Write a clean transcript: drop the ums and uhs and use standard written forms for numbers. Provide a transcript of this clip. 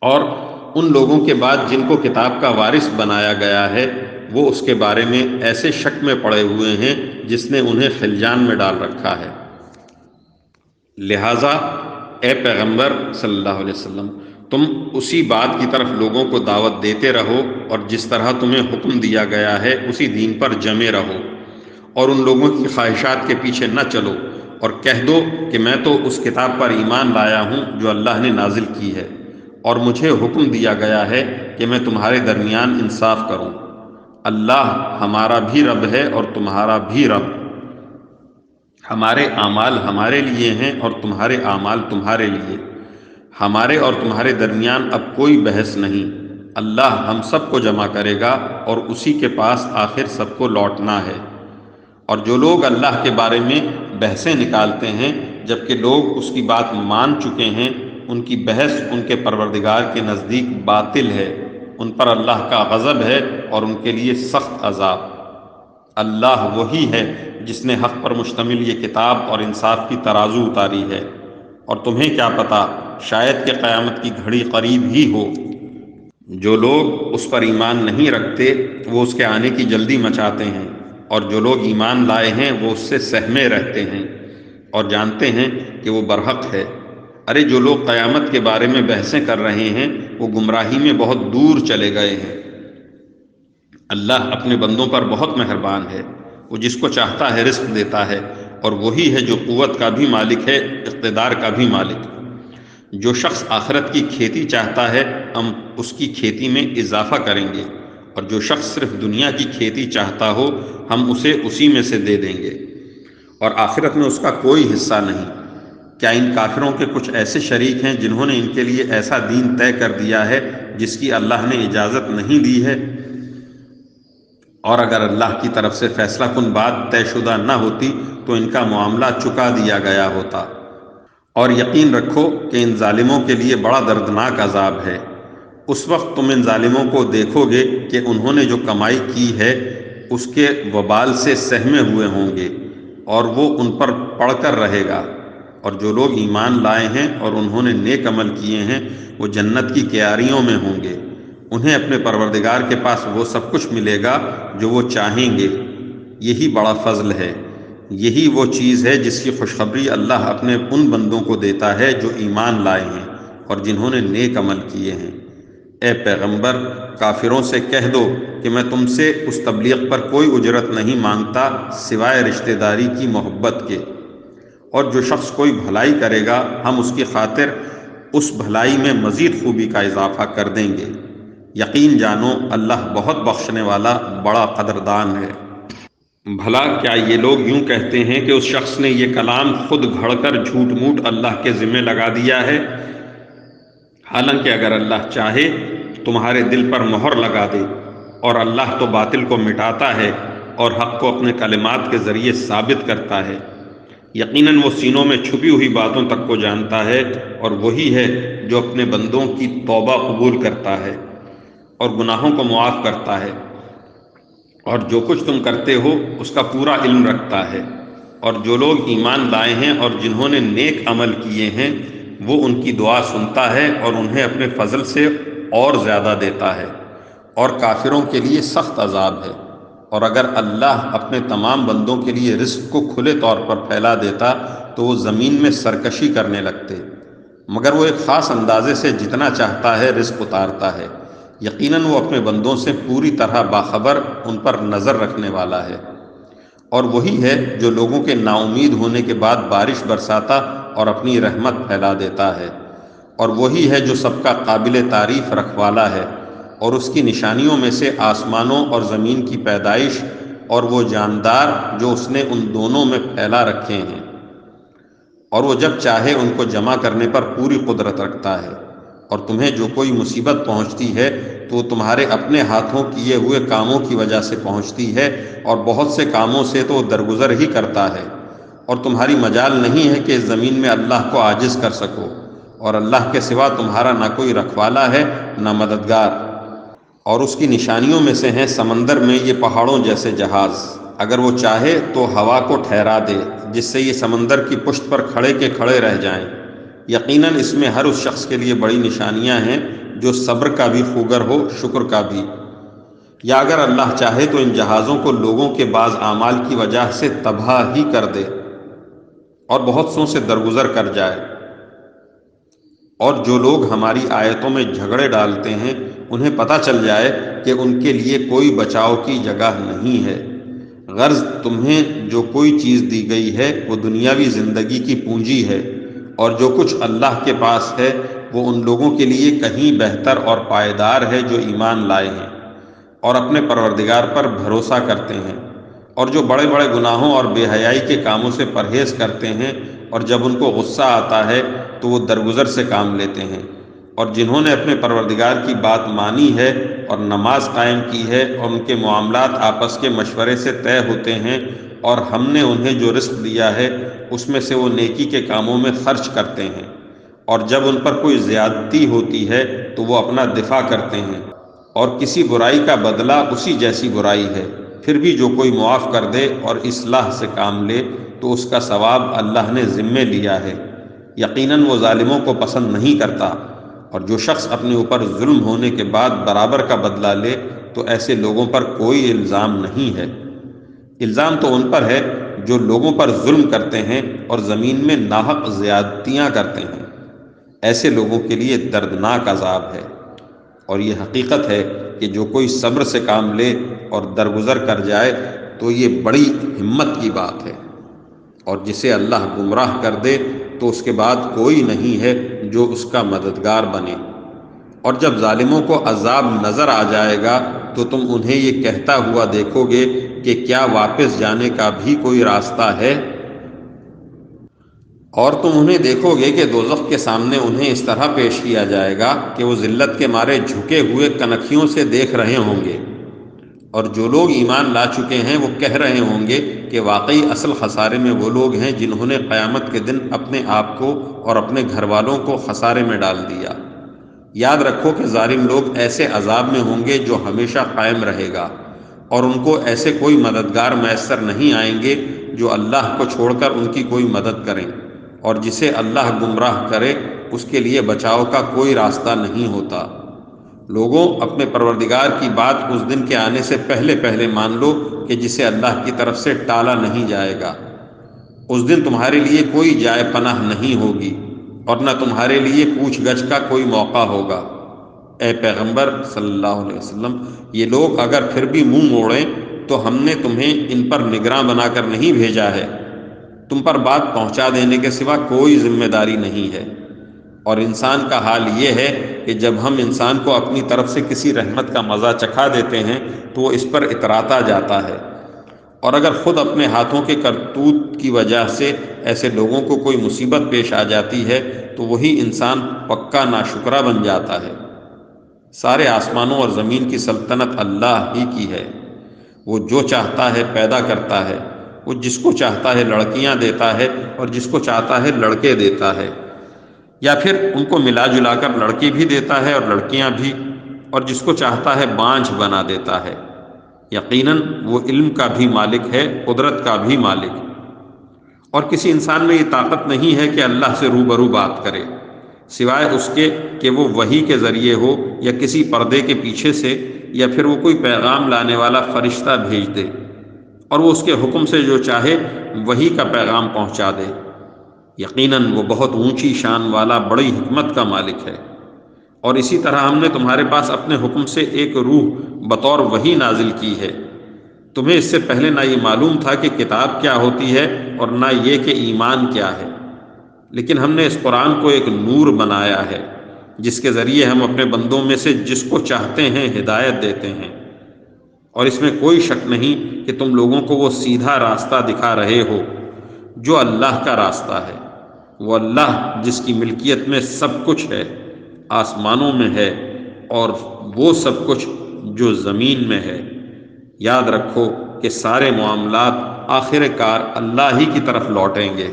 اور ان لوگوں کے بعد جن کو کتاب کا وارث بنایا گیا ہے وہ اس کے بارے میں ایسے شک میں پڑے ہوئے ہیں جس نے انہیں خلجان میں ڈال رکھا ہے۔ لہٰذا اے پیغمبر صلی اللہ علیہ وسلم، تم اسی بات کی طرف لوگوں کو دعوت دیتے رہو اور جس طرح تمہیں حکم دیا گیا ہے اسی دین پر جمے رہو، اور ان لوگوں کی خواہشات کے پیچھے نہ چلو، اور کہہ دو کہ میں تو اس کتاب پر ایمان لایا ہوں جو اللہ نے نازل کی ہے، اور مجھے حکم دیا گیا ہے کہ میں تمہارے درمیان انصاف کروں۔ اللہ ہمارا بھی رب ہے اور تمہارا بھی رب، ہمارے اعمال ہمارے لیے ہیں اور تمہارے اعمال تمہارے لیے، ہمارے اور تمہارے درمیان اب کوئی بحث نہیں، اللہ ہم سب کو جمع کرے گا اور اسی کے پاس آخر سب کو لوٹنا ہے۔ اور جو لوگ اللہ کے بارے میں بحثیں نکالتے ہیں جبکہ لوگ اس کی بات مان چکے ہیں، ان کی بحث ان کے پروردگار کے نزدیک باطل ہے، ان پر اللہ کا غضب ہے اور ان کے لیے سخت عذاب۔ اللہ وہی ہے جس نے حق پر مشتمل یہ کتاب اور انصاف کی ترازو اتاری ہے، اور تمہیں کیا پتہ، شاید کہ قیامت کی گھڑی قریب ہی ہو۔ جو لوگ اس پر ایمان نہیں رکھتے وہ اس کے آنے کی جلدی مچاتے ہیں، اور جو لوگ ایمان لائے ہیں وہ اس سے سہمے رہتے ہیں اور جانتے ہیں کہ وہ برحق ہے۔ ارے جو لوگ قیامت کے بارے میں بحثیں کر رہے ہیں وہ گمراہی میں بہت دور چلے گئے ہیں۔ اللہ اپنے بندوں پر بہت مہربان ہے، وہ جس کو چاہتا ہے رزق دیتا ہے، اور وہی ہے جو قوت کا بھی مالک ہے، اقتدار کا بھی مالک۔ جو شخص آخرت کی کھیتی چاہتا ہے ہم اس کی کھیتی میں اضافہ کریں گے، اور جو شخص صرف دنیا کی کھیتی چاہتا ہو ہم اسے اسی میں سے دے دیں گے، اور آخرت میں اس کا کوئی حصہ نہیں۔ کیا ان کافروں کے کچھ ایسے شریک ہیں جنہوں نے ان کے لیے ایسا دین طے کر دیا ہے جس کی اللہ نے اجازت نہیں دی ہے؟ اور اگر اللہ کی طرف سے فیصلہ کن بات طے شدہ نہ ہوتی تو ان کا معاملہ چکا دیا گیا ہوتا۔ اور یقین رکھو کہ ان ظالموں کے لیے بڑا دردناک عذاب ہے۔ اس وقت تم ان ظالموں کو دیکھو گے کہ انہوں نے جو کمائی کی ہے اس کے وبال سے سہمے ہوئے ہوں گے، اور وہ ان پر پڑ کر رہے گا۔ اور جو لوگ ایمان لائے ہیں اور انہوں نے نیک عمل کیے ہیں وہ جنت کی کیاریوں میں ہوں گے، انہیں اپنے پروردگار کے پاس وہ سب کچھ ملے گا جو وہ چاہیں گے۔ یہی بڑا فضل ہے، یہی وہ چیز ہے جس کی خوشخبری اللہ اپنے ان بندوں کو دیتا ہے جو ایمان لائے ہیں اور جنہوں نے نیک عمل کیے ہیں۔ اے پیغمبر، کافروں سے کہہ دو کہ میں تم سے اس تبلیغ پر کوئی اجرت نہیں مانگتا سوائے رشتہ داری کی محبت کے، اور جو شخص کوئی بھلائی کرے گا ہم اس کی خاطر اس بھلائی میں مزید خوبی کا اضافہ کر دیں گے۔ یقین جانو اللہ بہت بخشنے والا بڑا قدردان ہے۔ بھلا کیا یہ لوگ یوں کہتے ہیں کہ اس شخص نے یہ کلام خود گھڑ کر جھوٹ موٹ اللہ کے ذمہ لگا دیا ہے؟ حالانکہ اگر اللہ چاہے تمہارے دل پر مہر لگا دے، اور اللہ تو باطل کو مٹاتا ہے اور حق کو اپنے کلمات کے ذریعے ثابت کرتا ہے۔ یقیناً وہ سینوں میں چھپی ہوئی باتوں تک کو جانتا ہے، اور وہی ہے جو اپنے بندوں کی توبہ قبول کرتا ہے اور گناہوں کو معاف کرتا ہے، اور جو کچھ تم کرتے ہو اس کا پورا علم رکھتا ہے۔ اور جو لوگ ایمان لائے ہیں اور جنہوں نے نیک عمل کیے ہیں وہ ان کی دعا سنتا ہے اور انہیں اپنے فضل سے اور زیادہ دیتا ہے، اور کافروں کے لیے سخت عذاب ہے۔ اور اگر اللہ اپنے تمام بندوں کے لیے رزق کو کھلے طور پر پھیلا دیتا تو وہ زمین میں سرکشی کرنے لگتے، مگر وہ ایک خاص اندازے سے جتنا چاہتا ہے رزق اتارتا ہے۔ یقیناً وہ اپنے بندوں سے پوری طرح باخبر، ان پر نظر رکھنے والا ہے۔ اور وہی ہے جو لوگوں کے نا امید ہونے کے بعد بارش برساتا اور اپنی رحمت پھیلا دیتا ہے، اور وہی ہے جو سب کا قابل تعریف رکھوالا ہے۔ اور اس کی نشانیوں میں سے آسمانوں اور زمین کی پیدائش اور وہ جاندار جو اس نے ان دونوں میں پھیلا رکھے ہیں، اور وہ جب چاہے ان کو جمع کرنے پر پوری قدرت رکھتا ہے۔ اور تمہیں جو کوئی مصیبت پہنچتی ہے تو وہ تمہارے اپنے ہاتھوں کیے ہوئے کاموں کی وجہ سے پہنچتی ہے، اور بہت سے کاموں سے تو وہ درگزر ہی کرتا ہے، اور تمہاری مجال نہیں ہے کہ اس زمین میں اللہ کو عاجز کر سکو، اور اللہ کے سوا تمہارا نہ کوئی رکھوالا ہے نہ مددگار۔ اور اس کی نشانیوں میں سے ہیں سمندر میں یہ پہاڑوں جیسے جہاز، اگر وہ چاہے تو ہوا کو ٹھہرا دے جس سے یہ سمندر کی پشت پر کھڑے کے کھڑے رہ جائیں۔ یقیناً اس میں ہر اس شخص کے لیے بڑی نشانیاں ہیں جو صبر کا بھی خوگر ہو، شکر کا بھی۔ یا اگر اللہ چاہے تو ان جہازوں کو لوگوں کے بعض اعمال کی وجہ سے تباہ ہی کر دے اور بہت سوں سے درگزر کر جائے۔ اور جو لوگ ہماری آیتوں میں جھگڑے ڈالتے ہیں انہیں پتہ چل جائے کہ ان کے لیے کوئی بچاؤ کی جگہ نہیں ہے۔ غرض تمہیں جو کوئی چیز دی گئی ہے وہ دنیاوی زندگی کی پونجی ہے، اور جو کچھ اللہ کے پاس ہے وہ ان لوگوں کے لیے کہیں بہتر اور پائیدار ہے جو ایمان لائے ہیں اور اپنے پروردگار پر بھروسہ کرتے ہیں، اور جو بڑے بڑے گناہوں اور بے حیائی کے کاموں سے پرہیز کرتے ہیں، اور جب ان کو غصہ آتا ہے تو وہ درگزر سے کام لیتے ہیں، اور جنہوں نے اپنے پروردگار کی بات مانی ہے اور نماز قائم کی ہے اور ان کے معاملات آپس کے مشورے سے طے ہوتے ہیں، اور ہم نے انہیں جو رزق دیا ہے اس میں سے وہ نیکی کے کاموں میں خرچ کرتے ہیں، اور جب ان پر کوئی زیادتی ہوتی ہے تو وہ اپنا دفاع کرتے ہیں، اور کسی برائی کا بدلہ اسی جیسی برائی ہے، پھر بھی جو کوئی معاف کر دے اور اصلاح سے کام لے تو اس کا ثواب اللہ نے ذمے لیا ہے۔ یقیناً وہ ظالموں کو پسند نہیں کرتا۔ اور جو شخص اپنے اوپر ظلم ہونے کے بعد برابر کا بدلہ لے تو ایسے لوگوں پر کوئی الزام نہیں ہے۔ الزام تو ان پر ہے جو لوگوں پر ظلم کرتے ہیں اور زمین میں ناحق زیادتیاں کرتے ہیں، ایسے لوگوں کے لیے دردناک عذاب ہے۔ اور یہ حقیقت ہے کہ جو کوئی صبر سے کام لے اور درگزر کر جائے تو یہ بڑی ہمت کی بات ہے، اور جسے اللہ گمراہ کر دے تو اس کے بعد کوئی نہیں ہے جو اس کا مددگار بنے۔ اور جب ظالموں کو عذاب نظر آ جائے گا تو تم انہیں یہ کہتا ہوا دیکھو گے کہ کیا واپس جانے کا بھی کوئی راستہ ہے؟ اور تم انہیں دیکھو گے کہ دوزخ کے سامنے انہیں اس طرح پیش کیا جائے گا کہ وہ ذلت کے مارے جھکے ہوئے کنکھیوں سے دیکھ رہے ہوں گے، اور جو لوگ ایمان لا چکے ہیں وہ کہہ رہے ہوں گے کہ واقعی اصل خسارے میں وہ لوگ ہیں جنہوں نے قیامت کے دن اپنے آپ کو اور اپنے گھر والوں کو خسارے میں ڈال دیا۔ یاد رکھو کہ ظالم لوگ ایسے عذاب میں ہوں گے جو ہمیشہ قائم رہے گا، اور ان کو ایسے کوئی مددگار میسر نہیں آئیں گے جو اللہ کو چھوڑ کر ان کی کوئی مدد کریں، اور جسے اللہ گمراہ کرے اس کے لیے بچاؤ کا کوئی راستہ نہیں ہوتا۔ لوگوں، اپنے پروردگار کی بات اس دن کے آنے سے پہلے پہلے مان لو کہ جسے اللہ کی طرف سے ٹالا نہیں جائے گا۔ اس دن تمہارے لیے کوئی جائے پناہ نہیں ہوگی اور نہ تمہارے لیے پوچھ گچھ کا کوئی موقع ہوگا۔ اے پیغمبر صلی اللہ علیہ وسلم، یہ لوگ اگر پھر بھی منہ موڑیں تو ہم نے تمہیں ان پر نگراں بنا کر نہیں بھیجا ہے، تم پر بات پہنچا دینے کے سوا کوئی ذمہ داری نہیں ہے۔ اور انسان کا حال یہ ہے کہ جب ہم انسان کو اپنی طرف سے کسی رحمت کا مزہ چکھا دیتے ہیں تو وہ اس پر اتراتا جاتا ہے، اور اگر خود اپنے ہاتھوں کے کرتوت کی وجہ سے ایسے لوگوں کو کوئی مصیبت پیش آ جاتی ہے تو وہی انسان پکا ناشکرا بن جاتا ہے۔ سارے آسمانوں اور زمین کی سلطنت اللہ ہی کی ہے، وہ جو چاہتا ہے پیدا کرتا ہے، وہ جس کو چاہتا ہے لڑکیاں دیتا ہے اور جس کو چاہتا ہے لڑکے دیتا ہے، یا پھر ان کو ملا جلا کر لڑکی بھی دیتا ہے اور لڑکیاں بھی، اور جس کو چاہتا ہے بانجھ بنا دیتا ہے۔ یقیناً وہ علم کا بھی مالک ہے، قدرت کا بھی مالک، اور کسی انسان میں یہ طاقت نہیں ہے کہ اللہ سے روبرو بات کرے سوائے اس کے کہ وہ وحی کے ذریعے ہو یا کسی پردے کے پیچھے سے، یا پھر وہ کوئی پیغام لانے والا فرشتہ بھیج دے اور وہ اس کے حکم سے جو چاہے وحی کا پیغام پہنچا دے۔ یقیناً وہ بہت اونچی شان والا بڑی حکمت کا مالک ہے۔ اور اسی طرح ہم نے تمہارے پاس اپنے حکم سے ایک روح بطور وحی نازل کی ہے۔ تمہیں اس سے پہلے نہ یہ معلوم تھا کہ کتاب کیا ہوتی ہے اور نہ یہ کہ ایمان کیا ہے، لیکن ہم نے اس قرآن کو ایک نور بنایا ہے جس کے ذریعے ہم اپنے بندوں میں سے جس کو چاہتے ہیں ہدایت دیتے ہیں، اور اس میں کوئی شک نہیں کہ تم لوگوں کو وہ سیدھا راستہ دکھا رہے ہو جو اللہ کا راستہ ہے۔ وہ اللہ جس کی ملکیت میں سب کچھ ہے، آسمانوں میں ہے اور وہ سب کچھ جو زمین میں ہے۔ یاد رکھو کہ سارے معاملات آخر کار اللہ ہی کی طرف لوٹیں گے۔